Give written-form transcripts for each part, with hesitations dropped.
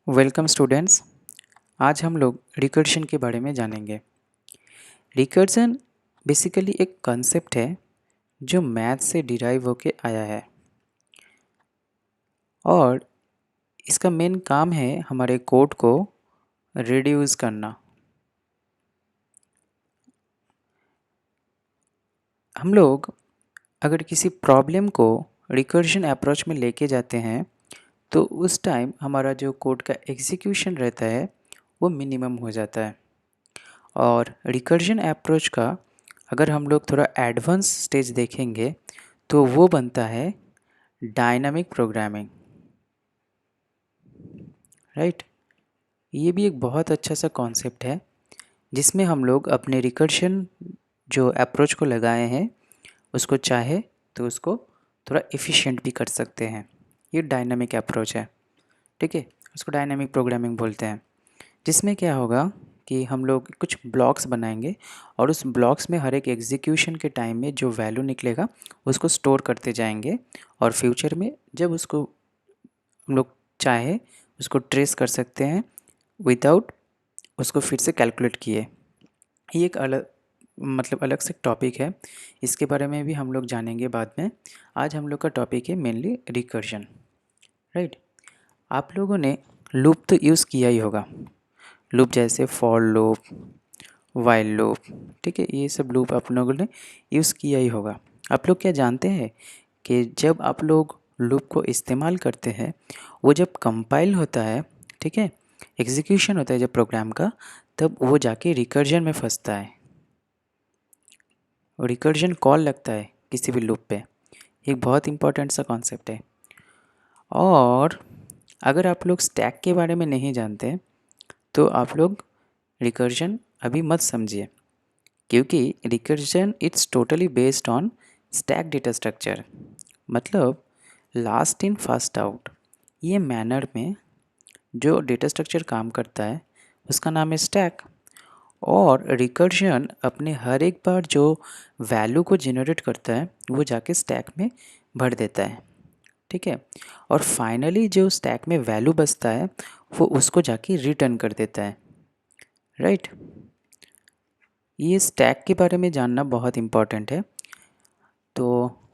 Welcome students. आज हम लोग रिकर्शन के बारे में जानेंगे। रिकर्शन बेसिकली एक कॉन्सेप्ट है जो मैथ से डिराइव होके आया है और इसका मेन काम है हमारे कोड को रिड्यूस करना। हम लोग अगर किसी प्रॉब्लम को रिकर्शन अप्रोच में लेके जाते हैं तो उस टाइम हमारा जो कोड का एग्जीक्यूशन रहता है वो मिनिमम हो जाता है। और रिकर्जन अप्रोच का अगर हम लोग थोड़ा एडवांस स्टेज देखेंगे तो वो बनता है डायनामिक प्रोग्रामिंग, राइट। ये भी एक बहुत अच्छा सा कॉन्सेप्ट है जिसमें हम लोग अपने रिकर्शन जो अप्रोच को लगाए हैं उसको चाहे तो उसको थोड़ा एफिशिएंट भी कर सकते हैं। ये डायनामिक अप्रोच है, ठीक है। उसको डायनामिक प्रोग्रामिंग बोलते हैं, जिसमें क्या होगा कि हम लोग कुछ ब्लॉक्स बनाएंगे और उस ब्लॉक्स में हर एक एग्जीक्यूशन के टाइम में जो वैल्यू निकलेगा उसको स्टोर करते जाएंगे और फ्यूचर में जब उसको हम लोग चाहे उसको ट्रेस कर सकते हैं विदाउट उसको फिर से कैलकुलेट किए। ये एक अलग अलग से टॉपिक है, इसके बारे में भी हम लोग जानेंगे बाद में। आज हम लोग का टॉपिक है मेनली रिकर्जन, राइट। आप लोगों ने लूप तो यूज़ किया ही होगा, लूप जैसे फॉर लूप, वाइल लूप, ठीक है। ये सब लूप आप लोगों ने यूज़ किया ही होगा। आप लोग क्या जानते हैं कि जब आप लोग लूप को इस्तेमाल करते हैं वो जब कंपाइल होता है, ठीक है, एग्जीक्यूशन होता है जब प्रोग्राम का, तब वो जाके रिकर्जन में फंसता है। रिकर्जन कॉल लगता है किसी भी लूप पे। एक बहुत इंपॉर्टेंट सा कॉन्सेप्ट है। और अगर आप लोग स्टैक के बारे में नहीं जानते तो आप लोग रिकर्जन अभी मत समझिए, क्योंकि recursion it's totally based on stack data structure, मतलब लास्ट इन फर्स्ट आउट। ये मैनर में जो डेटा स्ट्रक्चर काम करता है उसका नाम है स्टैक। और रिकर्जन अपने हर एक बार जो वैल्यू को जनरेट करता है वो जाके स्टैक में भर देता है, ठीक है। और फाइनली जो स्टैक में वैल्यू बचता है वो उसको जाके रिटर्न कर देता है, राइट। ये स्टैक के बारे में जानना बहुत इम्पॉर्टेंट है। तो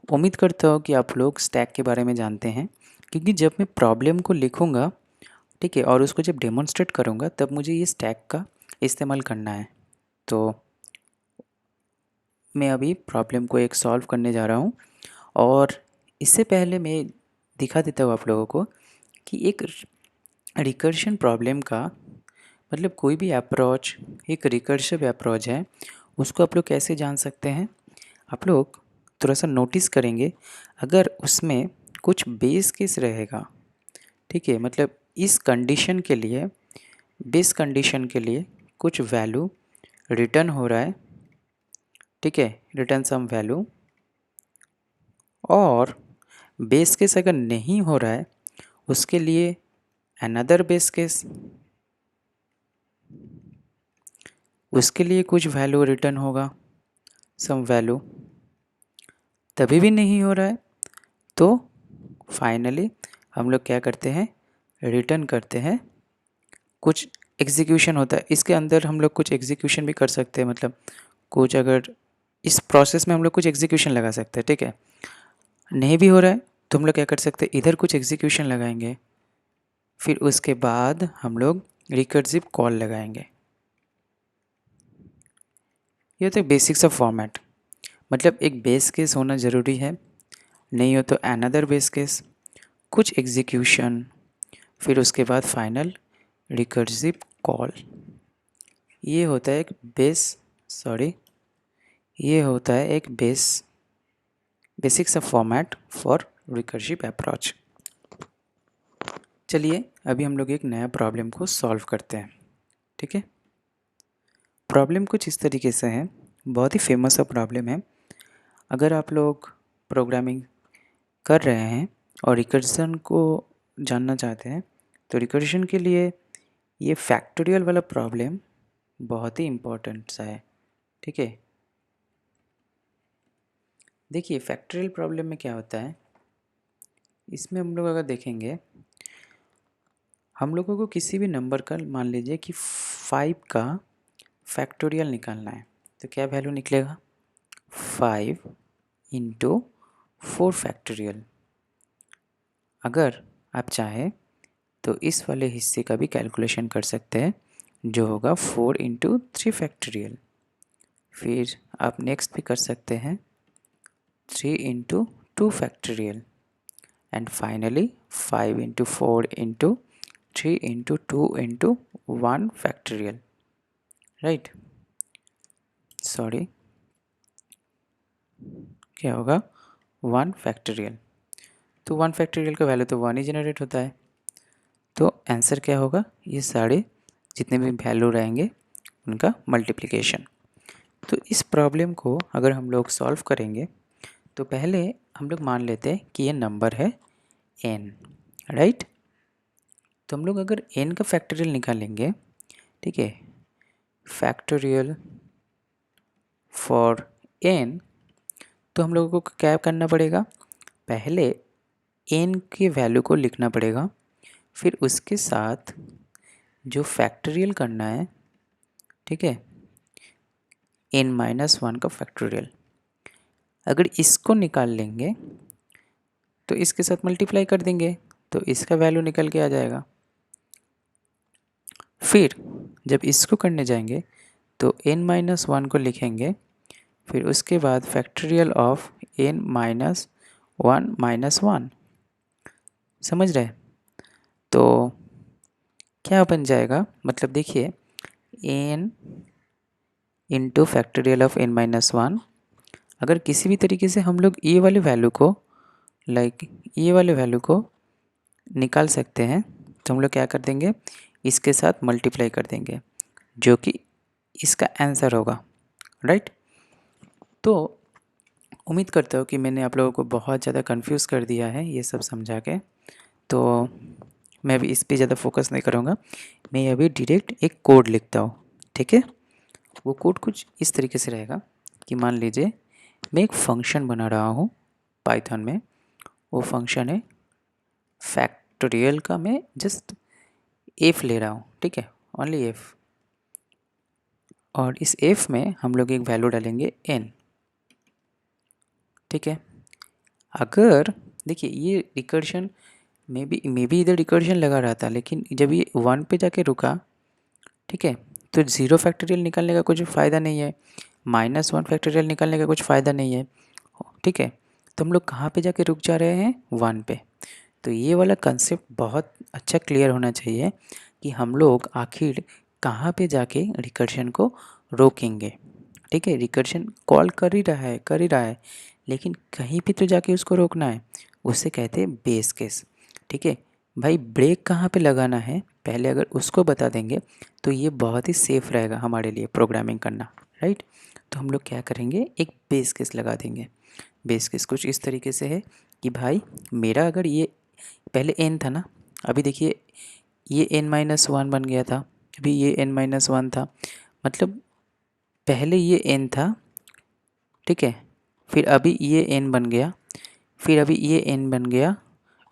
उम्मीद करता हूँ कि आप लोग स्टैक के बारे में जानते हैं, क्योंकि जब मैं प्रॉब्लम को लिखूँगा, ठीक है, और उसको जब डेमोन्स्ट्रेट करूँगा तब मुझे ये स्टैक का इस्तेमाल करना है। तो मैं अभी प्रॉब्लम को एक सॉल्व करने जा रहा हूँ और इससे पहले मैं दिखा देता हूँ आप लोगों को कि एक रिकर्शन प्रॉब्लम का मतलब कोई भी अप्रोच एक रिकर्सिव अप्रोच है, उसको आप लोग कैसे जान सकते हैं। आप लोग थोड़ा सा नोटिस करेंगे, अगर उसमें कुछ बेस केस रहेगा, ठीक है, मतलब इस कंडीशन के लिए, बेस कंडीशन के लिए कुछ वैल्यू रिटर्न हो रहा है, ठीक है, रिटर्न सम वैल्यू। और बेस केस अगर नहीं हो रहा है उसके लिए अनदर बेस केस, उसके लिए कुछ वैल्यू रिटर्न होगा, सम वैल्यू। तभी भी नहीं हो रहा है तो फाइनली हम लोग क्या करते हैं, रिटर्न करते हैं। कुछ एग्जीक्यूशन होता है इसके अंदर, हम लोग कुछ एग्जीक्यूशन भी कर सकते हैं, मतलब कुछ अगर इस प्रोसेस में हम लोग कुछ एग्जीक्यूशन लगा सकते हैं, ठीक है। नहीं भी हो रहा है तो हम लोग क्या कर सकते हैं, इधर कुछ एग्जीक्यूशन लगाएंगे, फिर उसके बाद हम लोग रिकर्सिव कॉल लगाएंगे। ये होता है बेसिक्स ऑफ फॉर्मेट, मतलब एक बेस केस होना ज़रूरी है, नहीं हो तो अनदर बेस केस, कुछ एग्जीक्यूशन, फिर उसके बाद फाइनल रिकर्सिव कॉल। ये होता है एक ये होता है एक basics of format for recursive approach. चलिए अभी हम लोग एक नया प्रॉब्लम को सॉल्व करते हैं, ठीक है। प्रॉब्लम कुछ इस तरीके से है, बहुत ही फेमस सा प्रॉब्लम है। अगर आप लोग प्रोग्रामिंग कर रहे हैं और रिकर्सन को जानना चाहते हैं तो रिकर्सन के लिए ये फैक्टोरियल वाला प्रॉब्लम बहुत ही इम्पोर्टेंट सा है, ठीक है। देखिए फैक्टोरियल प्रॉब्लम में क्या होता है, इसमें हम लोग अगर देखेंगे, हम लोगों को किसी भी नंबर का मान लीजिए कि 5 का फैक्टोरियल निकालना है, तो क्या वैल्यू निकलेगा? 5 इंटू 4 फैक्टोरियल। अगर आप चाहें तो इस वाले हिस्से का भी कैलकुलेशन कर सकते हैं, जो होगा 4 इंटू 3 फैक्टोरियल। फिर आप नेक्स्ट भी कर सकते हैं 3 into 2 factorial, and finally 5 into 4 into 3 into 2 into 1 factorial, right. Sorry, क्या होगा? 1 फैक्टोरियल। तो 1 फैक्टोरियल का वैल्यू तो 1 ही जनरेट होता है। तो आंसर क्या होगा? ये सारे जितने भी वैल्यू रहेंगे उनका मल्टीप्लिकेशन। तो इस प्रॉब्लम को अगर हम लोग सॉल्व करेंगे तो पहले हम लोग मान लेते हैं कि ये नंबर है n, राइट। तो हम लोग अगर n का फैक्टोरियल निकालेंगे, ठीक है, फैक्टोरियल फॉर n, तो हम लोगों को क्या करना पड़ेगा? पहले n के वैल्यू को लिखना पड़ेगा, फिर उसके साथ जो फैक्टोरियल करना है, ठीक है, n-1 का फैक्टोरियल। अगर इसको निकाल लेंगे तो इसके साथ मल्टीप्लाई कर देंगे तो इसका वैल्यू निकल के आ जाएगा। फिर जब इसको करने जाएंगे तो n-1 को लिखेंगे, फिर उसके बाद फैक्टोरियल ऑफ n-1 समझ रहे? तो क्या बन जाएगा? मतलब देखिए, n into factorial of n-1, अगर किसी भी तरीके से हम लोग ये वाले वैल्यू को ये वाले वैल्यू को निकाल सकते हैं तो हम लोग क्या कर देंगे? इसके साथ मल्टीप्लाई कर देंगे, जो कि इसका आंसर होगा, राइट। तो उम्मीद करता हूँ कि मैंने आप लोगों को बहुत ज़्यादा कंफ्यूज कर दिया है ये सब समझा के। तो मैं अभी इस पे ज़्यादा फोकस नहीं करूँगा, मैं अभी डायरेक्ट एक कोड लिखता हूँ, ठीक है। वो कोड कुछ इस तरीके से रहेगा कि मान लीजिए मैं एक फंक्शन बना रहा हूँ पाइथन में। वो फंक्शन है फैक्टोरियल का, मैं जस्ट एफ ले रहा हूँ, ठीक है, ओनली एफ। और इस एफ में हम लोग एक वैल्यू डालेंगे n, ठीक है। अगर देखिए ये रिकर्शन में भी इधर रिकर्शन लगा रहा था, लेकिन जब ये 1 पे जाके रुका, ठीक है, तो 0 फैक्टोरियल निकालने का कुछ फ़ायदा नहीं है, -1 फैक्टोरियल निकालने का कुछ फ़ायदा नहीं है, ठीक है। तो हम लोग कहाँ पे जाके रुक जा रहे हैं? 1 पे। तो ये वाला कंसेप्ट बहुत अच्छा क्लियर होना चाहिए कि हम लोग आखिर कहाँ पे जाके रिकर्शन को रोकेंगे, ठीक है। रिकर्शन कॉल कर ही रहा है, लेकिन कहीं पे तो जाके उसको रोकना है, उसे कहते हैं बेस केस, ठीक है। भाई ब्रेक कहाँ पे लगाना है पहले अगर उसको बता देंगे तो ये बहुत ही सेफ़ रहेगा हमारे लिए प्रोग्रामिंग करना, राइट। तो हम लोग क्या करेंगे? एक बेस केस लगा देंगे। बेस केस कुछ इस तरीके से है कि भाई मेरा अगर ये पहले n था ना, अभी देखिए ये n-1 बन गया था, अभी ये n-1 था, मतलब पहले ये n था, ठीक है, फिर अभी ये n बन गया, फिर अभी ये n बन गया,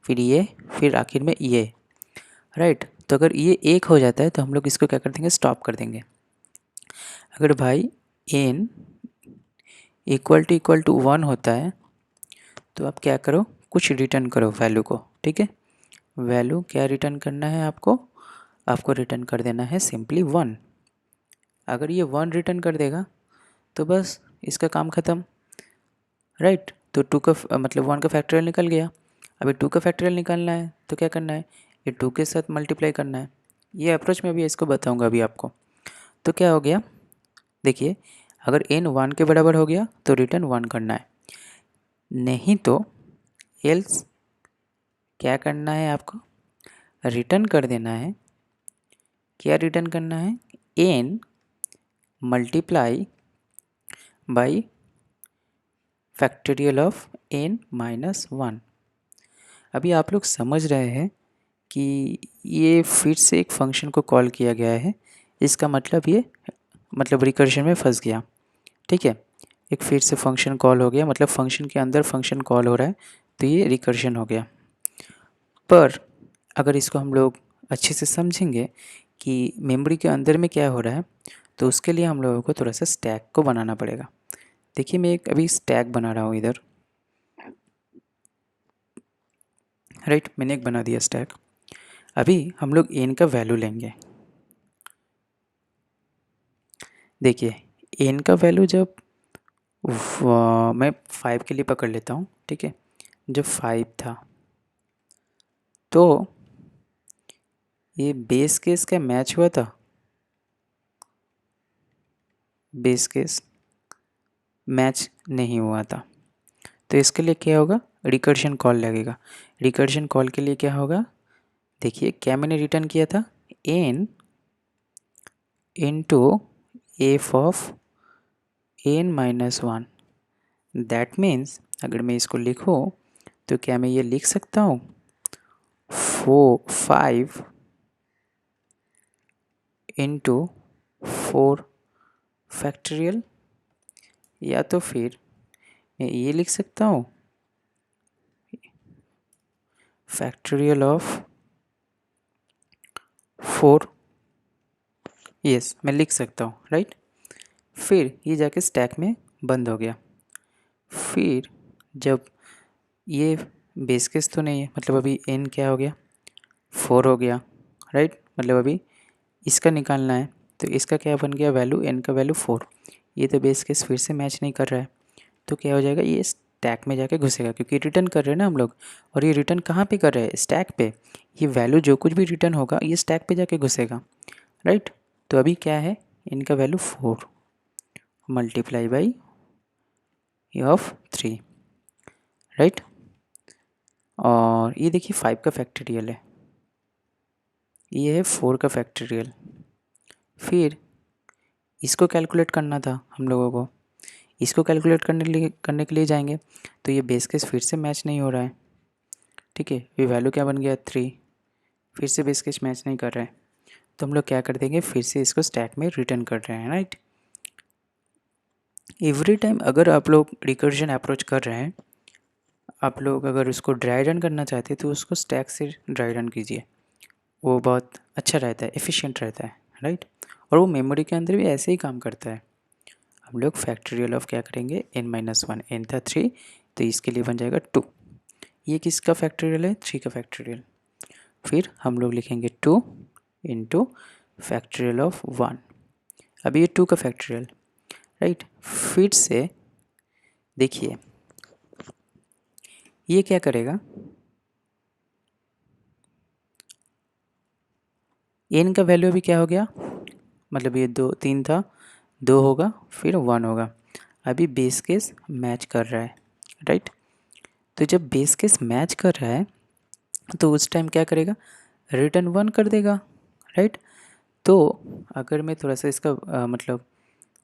फिर ये, फिर आखिर में ये, राइट। तो अगर ये 1 हो जाता है तो हम लोग इसको क्या कर देंगे? स्टॉप कर देंगे। अगर भाई n इक्वल टू 1 होता है तो आप क्या करो? कुछ रिटर्न करो वैल्यू को, ठीक है। वैल्यू क्या रिटर्न करना है आपको? आपको रिटर्न कर देना है सिंपली 1। अगर ये 1 रिटर्न कर देगा तो बस इसका काम ख़त्म, राइट। तो 2 का मतलब 1 का फैक्टोरियल निकल गया। अभी 2 का फैक्टोरियल निकालना है तो क्या करना है? ये 2 के साथ मल्टीप्लाई करना है। ये अप्रोच मैं अभी इसको बताऊंगा अभी आपको। तो क्या हो गया? देखिए, अगर n 1 के बराबर हो गया तो रिटर्न 1 करना है, नहीं तो एल्स क्या करना है आपको? रिटर्न कर देना है। क्या रिटर्न करना है? n multiply by factorial of n-1। अभी आप लोग समझ रहे हैं कि ये फिर से एक फंक्शन को कॉल किया गया है, इसका मतलब ये मतलब रिकर्शन में फंस गया, ठीक है। एक फिर से फंक्शन कॉल हो गया, मतलब फंक्शन के अंदर फंक्शन कॉल हो रहा है, तो ये रिकर्शन हो गया। पर अगर इसको हम लोग अच्छे से समझेंगे कि मेमोरी के अंदर में क्या हो रहा है, तो उसके लिए हम लोगों को थोड़ा सा स्टैक को बनाना पड़ेगा। देखिए मैं एक अभी स्टैक बना रहा हूँ इधर, राइट, मैंने एक बना दिया स्टैक। अभी हम लोग एन का वैल्यू लेंगे। देखिए एन का वैल्यू जब मैं 5 के लिए पकड़ लेता हूँ, ठीक है। जब 5 था तो ये बेस केस का मैच हुआ था, बेस केस मैच नहीं हुआ था। तो इसके लिए क्या होगा, रिकर्शन कॉल लगेगा। रिकर्शन कॉल के लिए क्या होगा, देखिए क्या मैंने रिटर्न किया था, n into f of n minus one. That means अगर मैं इसको लिखूँ तो क्या मैं ये लिख सकता हूँ 5 इंटू 4 फैक्टोरियल, या तो फिर मैं ये लिख सकता हूँ फैक्टोरियल ऑफ 4। यस मैं लिख सकता हूँ, राइट। फिर ये जाके स्टैक में बंद हो गया। फिर जब ये बेस केस तो नहीं है, मतलब अभी एन क्या हो गया 4 हो गया, राइट, मतलब अभी इसका निकालना है। तो इसका क्या बन गया वैल्यू, एन का वैल्यू 4। ये तो बेस केस फिर से मैच नहीं कर रहा है, तो क्या हो जाएगा, ये स्टैक में जाके घुसेगा, क्योंकि रिटर्न कर रहे हैं ना हम लोग। और ये रिटर्न कहाँ पे कर रहे हैं, स्टैक पे। ये वैल्यू जो कुछ भी रिटर्न होगा ये स्टैक पे जाके घुसेगा, राइट। तो अभी क्या है, इनका value 4 multiply by of 3, right. और ये देखिए 5 का फैक्टोरियल है, ये है 4 का फैक्टोरियल। फिर इसको कैलकुलेट करना था हम लोगों को, इसको कैलकुलेट करने के लिए जाएंगे, तो ये बेस केस फिर से मैच नहीं हो रहा है, ठीक है। ये वैल्यू क्या बन गया 3, फिर से बेस केस मैच नहीं कर रहा है। तो हम लोग क्या कर देंगे, फिर से इसको स्टैक में रिटर्न कर रहे हैं, राइट। एवरी टाइम अगर आप लोग रिकर्जन अप्रोच कर रहे हैं, आप लोग अगर उसको ड्राई रन करना चाहते हैं तो उसको स्टैक से ड्राई रन कीजिए, वो बहुत अच्छा रहता है, एफिशिएंट रहता है, राइट। और वो मेमोरी के अंदर भी ऐसे ही काम करता है। हम लोग फैक्टोरियल ऑफ क्या करेंगे, एन माइनस वन, एन था 3 तो इसके लिए बन जाएगा 2। ये किसका फैक्टोरियल है, 3 का फैक्टोरियल। फिर हम लोग लिखेंगे 2 इंटू फैक्टोरियल ऑफ 1। अभी ये 2 का फैक्टोरियल, राइट। फिर से देखिए ये क्या करेगा, एन का वैल्यू अभी क्या हो गया, मतलब ये 3 था, 2 होगा फिर 1 होगा। अभी बेस केस मैच कर रहा है, राइट। तो जब बेस केस मैच कर रहा है तो उस टाइम क्या करेगा, रिटर्न 1 कर देगा, राइट। तो अगर मैं थोड़ा सा इसका मतलब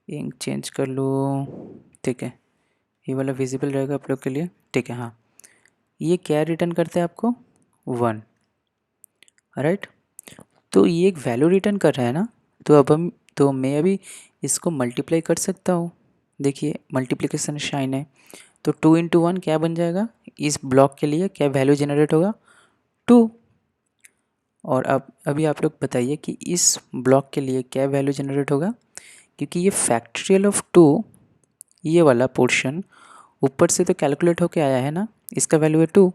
इंक चेंज कर लूँ, ठीक है, ये वाला विजिबल रहेगा आप लोग के लिए, ठीक है। हाँ, ये क्या रिटर्न करता है आपको 1, राइट। तो ये एक वैल्यू रिटर्न कर रहा है ना, तो मैं अभी इसको मल्टीप्लाई कर सकता हूँ। देखिए मल्टीप्लिकेशन शाइन है, तो 2 इंटू 1 क्या बन जाएगा, इस ब्लॉक के लिए क्या वैल्यू जनरेट होगा 2। और अब अभी आप लोग बताइए कि इस ब्लॉक के लिए क्या वैल्यू जनरेट होगा, क्योंकि ये फैक्टोरियल ऑफ 2, ये वाला पोर्शन ऊपर से तो कैलकुलेट होके आया है ना, इसका वैल्यू है 2।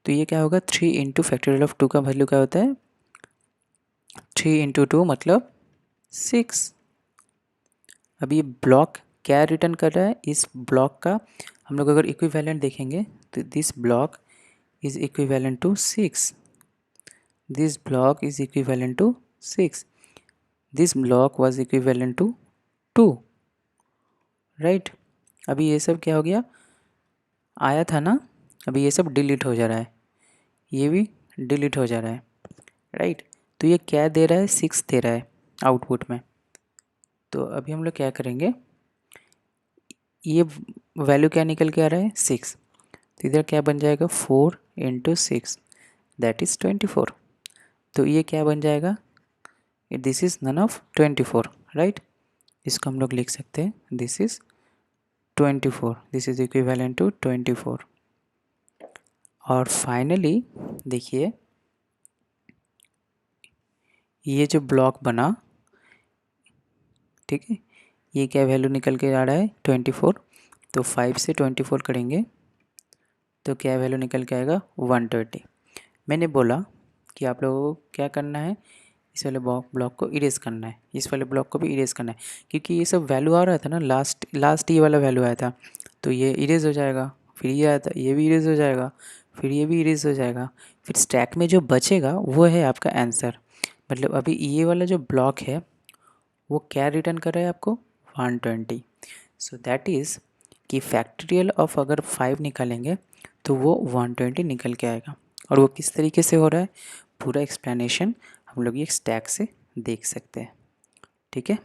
तो ये क्या होगा, 3 इंटू फैक्टोरियल ऑफ 2 का वैल्यू क्या होता है, 3 इंटू 2 मतलब 6। अब ये ब्लॉक क्या रिटर्न कर रहा है, इस ब्लॉक का हम लोग अगर इक्विवेलेंट देखेंगे तो this block is equivalent to 6, this block is equivalent to 6, this block was equivalent to 2, right. अभी ये सब क्या हो गया, आया था ना, अभी ये सब डिलीट हो जा रहा है, ये भी डिलीट हो जा रहा है, राइट। तो ये क्या दे रहा है, 6 दे रहा है आउटपुट में। तो अभी हम लोग क्या करेंगे, ये वैल्यू क्या निकल के आ रहा है 6, तो इधर क्या बन जाएगा 4 इंटू 6 दैट इज़ 24। तो ये क्या बन जाएगा, this is none of 24, right. इसको हम लोग लिख सकते हैं this is 24, this is equivalent to 24। और फाइनली देखिए ये जो ब्लॉक बना, ठीक है, ये क्या वैल्यू निकल के आ रहा है 24। तो 5 से 24 करेंगे तो क्या वैल्यू निकल के आएगा 120। मैंने बोला कि आप लोगों को क्या करना है, इस वाले ब्लॉक को इरेज करना है, इस वाले ब्लॉक को भी इरेज करना है, क्योंकि ये सब वैल्यू आ रहा था ना, लास्ट ये वाला वैल्यू आया था, तो ये इरेज हो जाएगा। फिर ये आया था, ये भी इरेज हो जाएगा, फिर ये भी इरेज हो जाएगा। फिर स्टैक में जो बचेगा वो है आपका आंसर। मतलब अभी ये वाला जो ब्लॉक है वो क्या रिटर्न कर रहा है आपको 120। सो दैट इज़ कि फैक्टोरियल ऑफ अगर 5 निकालेंगे तो वो 120 निकल के आएगा। और वो किस तरीके से हो रहा है, पूरा एक्सप्लेनेशन हम लोग ये स्टैक से देख सकते हैं। ठीक है।